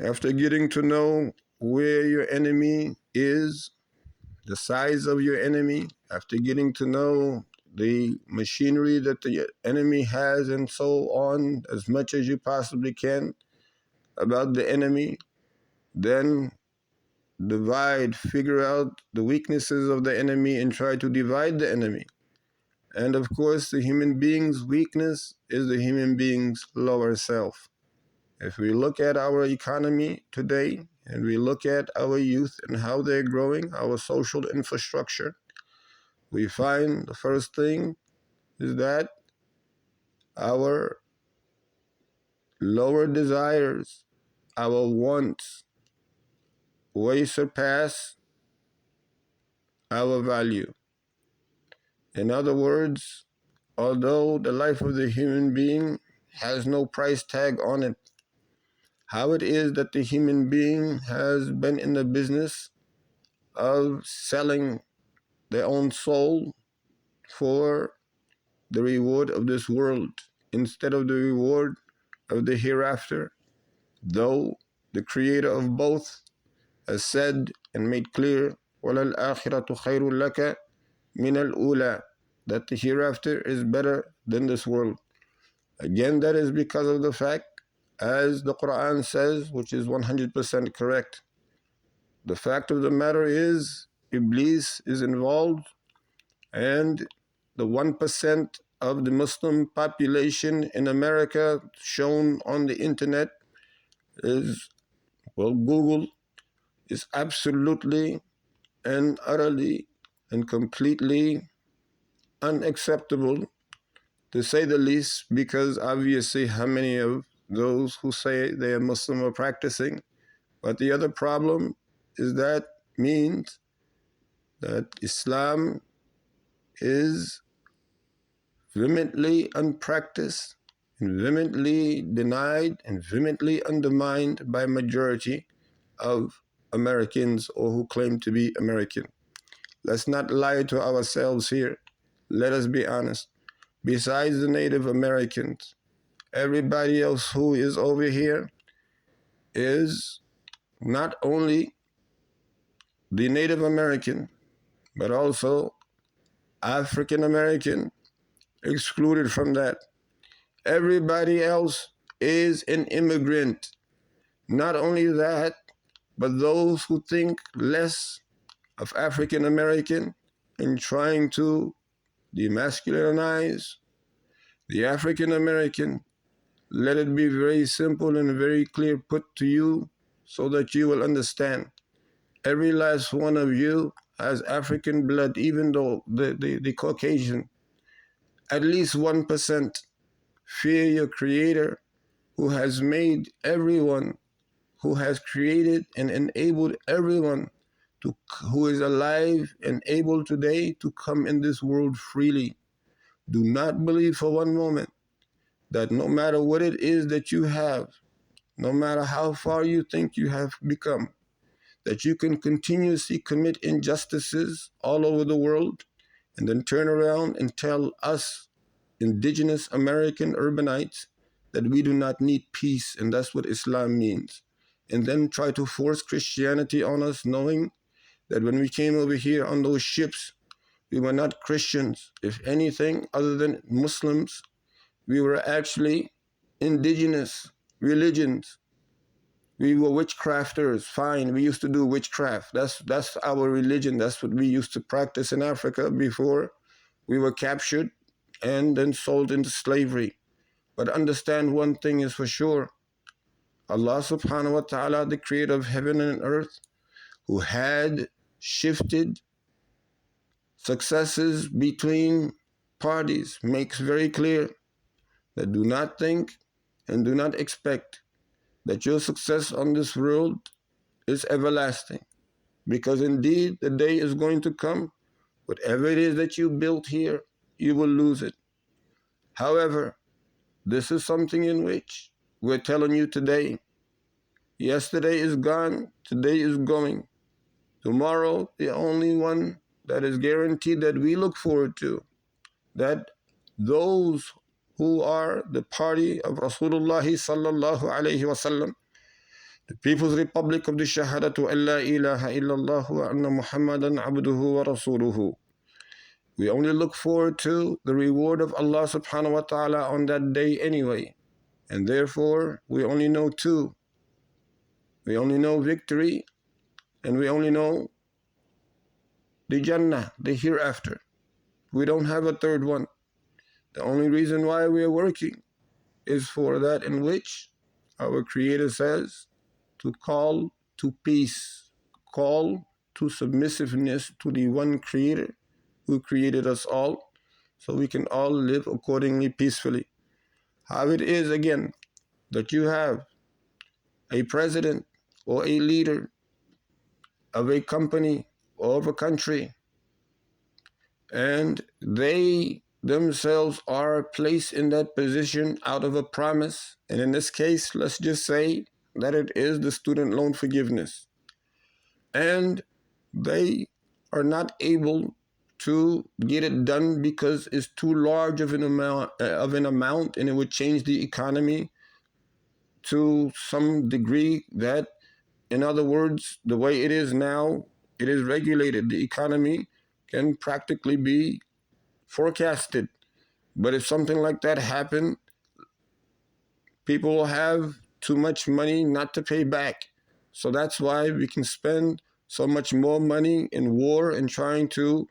After getting to know where your enemy is, the size of your enemy, after getting to know the machinery that the enemy has and so on, as much as you possibly can about the enemy, then figure out the weaknesses of the enemy and try to divide the enemy. And of course, the human being's weakness is the human being's lower self. If we look at our economy today and we look at our youth and how they're growing, our social infrastructure, we find the first thing is that our lower desires, our wants, way surpass our value. In other words, although the life of the human being has no price tag on it, how it is that the human being has been in the business of selling their own soul for the reward of this world instead of the reward of the hereafter, though the creator of both has said and made clear, وَلَلْآخِرَةُ خَيْرٌ لَكَ مِنَ الْأُولَى, that the hereafter is better than this world. Again, that is because of the fact, as the Quran says, which is 100% correct, the fact of the matter is Iblis is involved, and the 1% of the Muslim population in America shown on the internet is, well, Google, is absolutely and utterly and completely unacceptable, to say the least, because obviously how many of those who say they are Muslim are practicing. But the other problem is that means that Islam is vehemently unpracticed and vehemently denied and vehemently undermined by majority of Americans or who claim to be American. Let's not lie to ourselves here. Let us be honest. Besides the Native Americans, everybody else who is over here is not only the Native American, but also African American, excluded from that. Everybody else is an immigrant. Not only that, but those who think less of African American and trying to demasculinize the African American, let it be very simple and very clear put to you so that you will understand. Every last one of you has African blood, even though the Caucasian. At least 1%. Fear your Creator who has made everyone, who has created and enabled everyone who is alive and able today to come in this world freely. Do not believe for one moment that no matter what it is that you have, no matter how far you think you have become, that you can continuously commit injustices all over the world and then turn around and tell us, indigenous American urbanites, that we do not need peace, and that's what Islam means. And then try to force Christianity on us, knowing that when we came over here on those ships, we were not Christians. If anything other than Muslims, we were actually indigenous religions. We were witchcrafters. Fine, we used to do witchcraft. That's our religion. That's what we used to practice in Africa before we were captured and then sold into slavery. But understand one thing is for sure. Allah subhanahu wa ta'ala, the creator of heaven and earth, who had shifted successes between parties, makes very clear that do not think and do not expect that your success on this world is everlasting. Because indeed, the day is going to come, whatever it is that you built here, you will lose it. However, this is something in which we're telling you today. Yesterday is gone, today is going. Tomorrow, the only one that is guaranteed that we look forward to, that those who are the party of Rasulullah sallallahu alayhi wasallam, The People's Republic of the Shahadatu an la ilaha illallah wa anna Muhammadan abduhu wa rasuluhu. We only look forward to the reward of Allah subhanahu wa ta'ala on that day anyway. And therefore, we only know two. We only know victory, and we only know the Jannah, the hereafter. We don't have a third one. The only reason why we are working is for that in which our Creator says to call to peace, call to submissiveness to the one Creator who created us all, so we can all live accordingly peacefully. How it is, again, that you have a president or a leader of a company or of a country, and they themselves are placed in that position out of a promise. And in this case, let's just say that it is the student loan forgiveness. And they are not able to get it done because it's too large of an amount, and it would change the economy to some degree that, in other words, the way it is now, it is regulated. The economy can practically be forecasted. But if something like that happened, people will have too much money not to pay back. So that's why we can spend so much more money in war and trying to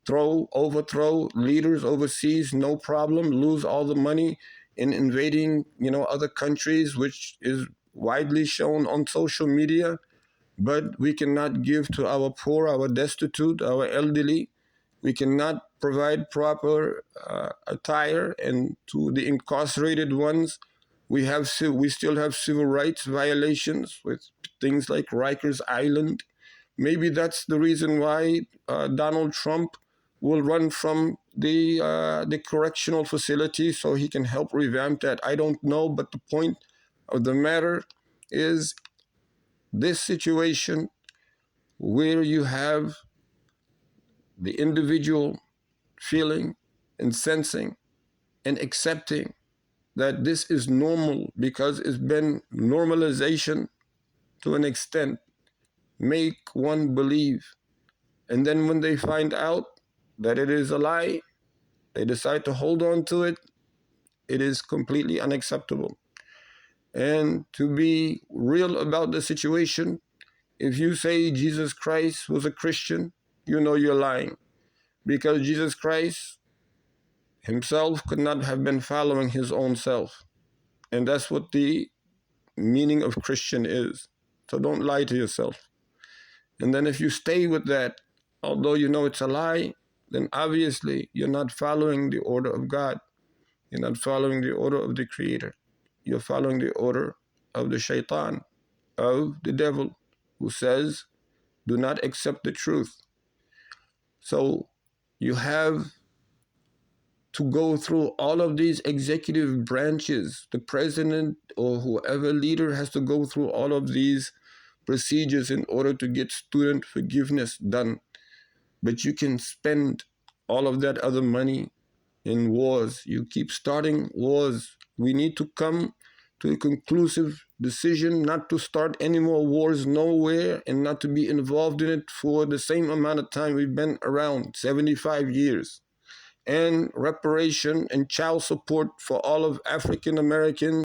overthrow leaders overseas, no problem, lose all the money in invading, other countries, which is widely shown on social media. But we cannot give to our poor, our destitute, our elderly. We cannot provide proper attire, and to the incarcerated ones, we still have civil rights violations with things like Rikers Island. Maybe that's the reason why Donald Trump will run from the correctional facility, so he can help revamp that. I don't know, but the point of the matter is this situation where you have the individual feeling and sensing and accepting that this is normal because it's been normalization to an extent, make one believe. And then when they find out that it is a lie, they decide to hold on to it. It is completely unacceptable. And to be real about the situation, if you say Jesus Christ was a Christian, you know you're lying. Because Jesus Christ himself could not have been following his own self. And that's what the meaning of Christian is. So don't lie to yourself. And then if you stay with that, although you know it's a lie, then obviously you're not following the order of God. You're not following the order of the Creator. You're following the order of the shaitan, of the devil, who says, do not accept the truth. So you have to go through all of these executive branches. The president or whoever leader has to go through all of these procedures in order to get student forgiveness done. But you can spend all of that other money in wars. You keep starting wars. We need to come to a conclusive decision not to start any more wars nowhere, and not to be involved in it for the same amount of time we've been around, 75 years. And reparation and child support for all of African Americans